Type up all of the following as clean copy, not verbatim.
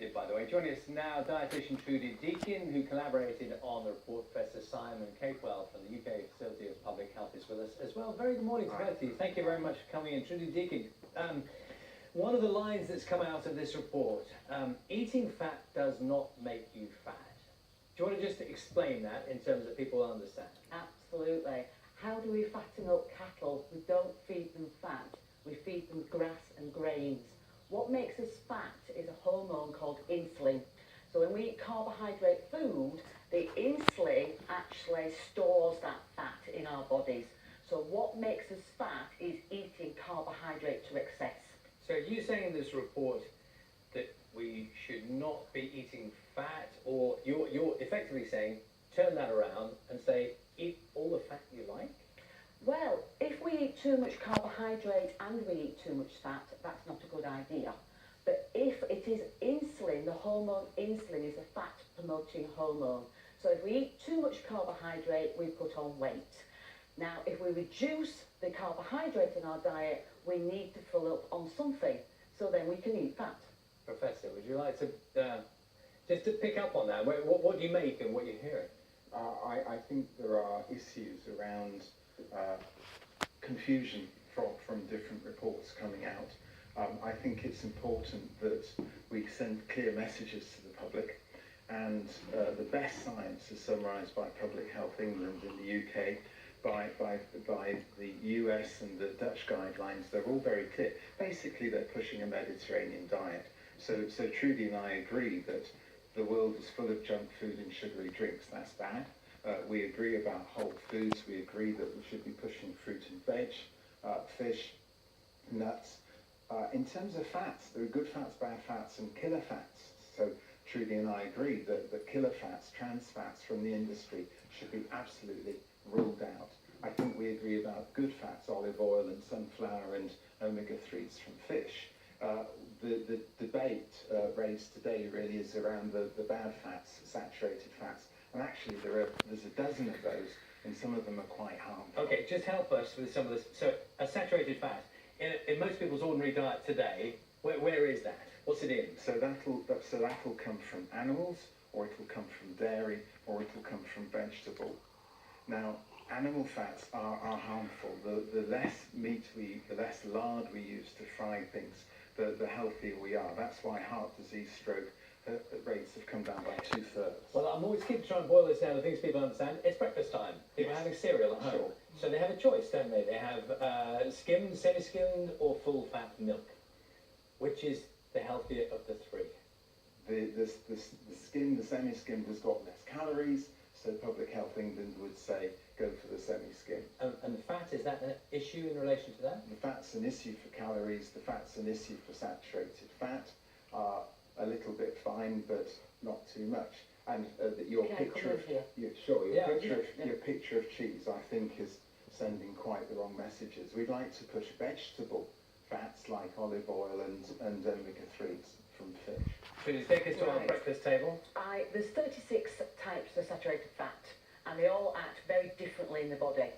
by the way. Joining us now, dietitian Trudy Deakin, who collaborated on the report. Professor Simon Capewell from the UK Facility of Public Health is with us as well. Very good morning to both of you. Thank you very much for coming in. Trudy Deakin, one of the lines that's come out of this report, eating fat does not make you fat. Do you want to just explain that in terms that people understand? Absolutely. How do we fatten up cattle? We don't feed them fat. We feed them grass and grains. What makes us fat is a hormone called insulin. So when we eat carbohydrate food, the insulin actually stores that fat in our bodies. So what makes us fat is eating carbohydrate to excess. So are you saying in this report that we should not be eating fat, or you're effectively saying turn that around and say eat all the fat you like? Well, if we eat too much carbohydrate and we eat too much fat, that's not a good idea. But if it is insulin, the hormone insulin is a fat-promoting hormone. So if we eat too much carbohydrate, we put on weight. Now, if we reduce the carbohydrate in our diet, we need to fill up on something, so then we can eat fat. Professor, would you like to just to pick up on that? What do you make and what you're hearing? I think there are issues around confusion from different reports coming out. I think it's important that we send clear messages to the public, and the best science is summarised by Public Health England in the UK, by the US and the Dutch guidelines. They're all very clear. Basically, they're pushing a Mediterranean diet. So Trudy and I agree that the world is full of junk food and sugary drinks. That's bad. We agree about whole foods. We agree that we should be pushing fruit and veg, fish, nuts. In terms of fats, there are good fats, bad fats, and killer fats. So Trudy and I agree that killer fats, trans fats from the industry should be absolutely ruled out. I think we agree about good fats, olive oil and sunflower and omega-3s from fish. The debate raised today really is around the bad fats, saturated fats. And actually there's a dozen of those, and some of them are quite harmful. Okay, just help us with some of this. So a saturated fat, in most people's ordinary diet today, where is that? What's it in? So that'll come from animals, or it'll come from dairy, or it'll come from vegetable. Now, animal fats are harmful. The less meat we eat, the less lard we use to fry things, the healthier we are. That's why heart disease, stroke rates have come down by 2/3. Well, I'm always keen to try and boil this down to things people understand. It's breakfast time. People are having cereal at home. Sure. So they have a choice, don't they? They have skimmed, semi-skimmed, or full-fat milk. Which is the healthier of the three? The skimmed, the semi-skimmed has got less calories, so Public Health England would say go for the semi-skimmed. And the fat, is that an issue in relation to that? The fat's an issue for calories, the fat's an issue for saturated fat. A little bit fine, but not too much. And your picture of your picture of cheese, I think, is sending quite the wrong messages. We'd like to push vegetable fats like olive oil and omega-3s from fish. Should you take us to our breakfast table? There's 36 types of saturated fat, and they all act very differently in the body.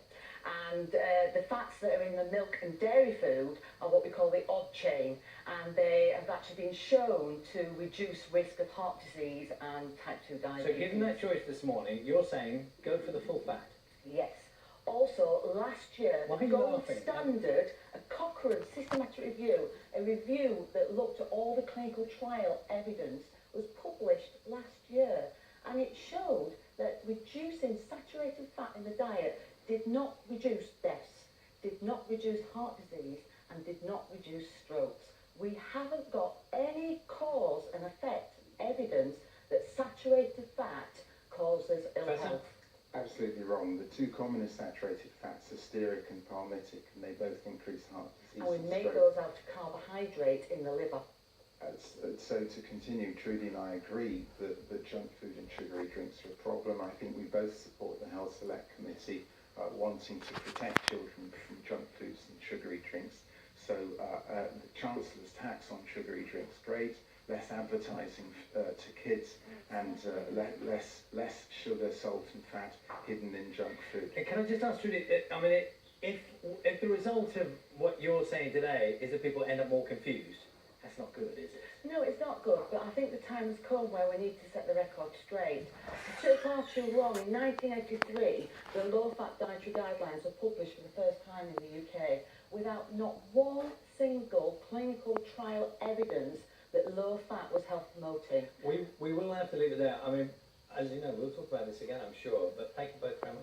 And the fats that are in the milk and dairy food are what we call the odd chain, and they have actually been shown to reduce risk of heart disease and type 2 diabetes. So given that choice this morning, you're saying go for the full fat? Yes. Also, last year, the gold standard, a Cochrane systematic review, a review that looked at all the clinical trial evidence, was published last year, and it showed that reducing saturated fat in the diet did not reduce deaths, did not reduce heart disease, and did not reduce strokes. We haven't got any cause and effect evidence that saturated fat causes ill health. Absolutely wrong. The two commonest saturated fats are stearic and palmitic, and they both increase heart disease. And we make those out of carbohydrate in the liver. So to continue, Trudy and I agree that junk food and sugary drinks are a problem. I think we both support the Health Select Committee wanting to protect children from junk foods and sugary drinks. So the Chancellor's tax on sugary drinks, great. Less advertising to kids, and less sugar, salt and fat hidden in junk food. Can I just ask Trudy, I mean, if the result of what you're saying today is that people end up more confused, That's not good, is it? No, it's not good, but I think the time has come where we need to set the record straight. It took far too long. In 1983, the low-fat dietary guidelines were published for the first time in the UK without not one single clinical trial evidence that low fat was health promoting. We will have to leave it there. I mean, as you know, we'll talk about this again, I'm sure, but thank you both very much.